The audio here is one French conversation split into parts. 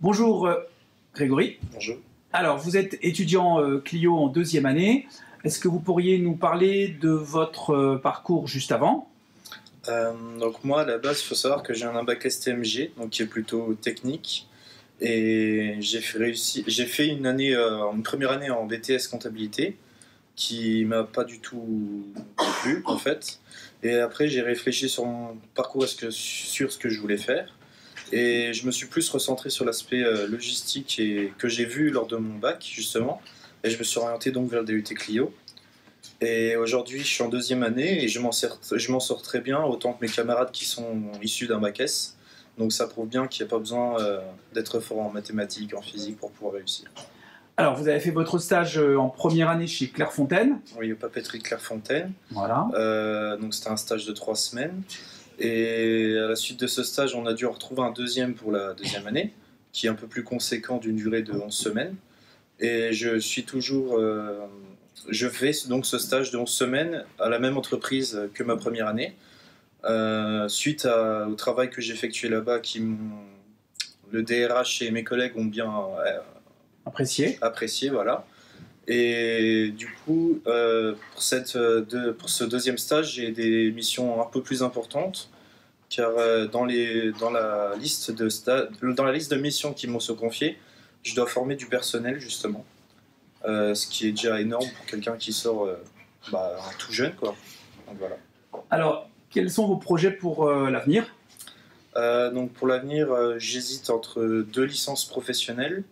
Bonjour Grégory. Bonjour. Alors, vous êtes étudiant Clio en deuxième année. Est-ce que vous pourriez nous parler de votre parcours juste avant? Donc moi, à la base, il faut savoir que j'ai un bac STMG, donc qui est plutôt technique. Et j'ai fait une première année en BTS comptabilité, qui m'a pas du tout plu en fait. Et après, j'ai réfléchi sur mon parcours, sur ce que je voulais faire. Et je me suis plus recentré sur l'aspect logistique et que j'ai vu lors de mon bac justement. Et je me suis orienté donc vers le DUT Clio. Et aujourd'hui, je suis en deuxième année et je m'en sors très bien, autant que mes camarades qui sont issus d'un bac S. Donc ça prouve bien qu'il n'y a pas besoin d'être fort en mathématiques, en physique pour pouvoir réussir. Alors, vous avez fait votre stage en première année chez Clairefontaine. Oui, au papeterie Clairefontaine. Voilà. Donc c'était un stage de 3 semaines. Et à la suite de ce stage, on a dû en retrouver un deuxième pour la deuxième année, qui est un peu plus conséquent d'une durée de 11 semaines. Et je fais donc ce stage de 11 semaines à la même entreprise que ma première année. Suite au travail que j'ai effectué là-bas, le DRH et mes collègues ont bien apprécié, voilà. Et du coup, pour ce deuxième stage, j'ai des missions un peu plus importantes, car dans la liste de missions qui m'ont se confier, je dois former du personnel justement, ce qui est déjà énorme pour quelqu'un qui sort tout jeune, quoi. Donc voilà. Alors, quels sont vos projets pour l'avenir? Donc pour l'avenir, j'hésite entre deux licences professionnelles,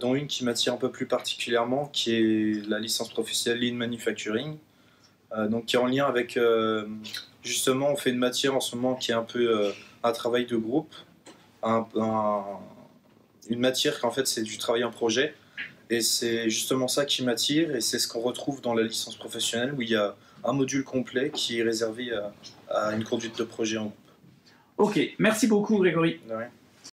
dont une qui m'attire un peu plus particulièrement, qui est la licence professionnelle Lean Manufacturing, donc qui est en lien avec, justement, on fait une matière en ce moment qui est un peu un travail de groupe, une matière qu'en fait c'est du travail en projet, et c'est justement ça qui m'attire, et c'est ce qu'on retrouve dans la licence professionnelle, où il y a un module complet qui est réservé à une conduite de projet en groupe. Ok, merci beaucoup Grégory. De rien.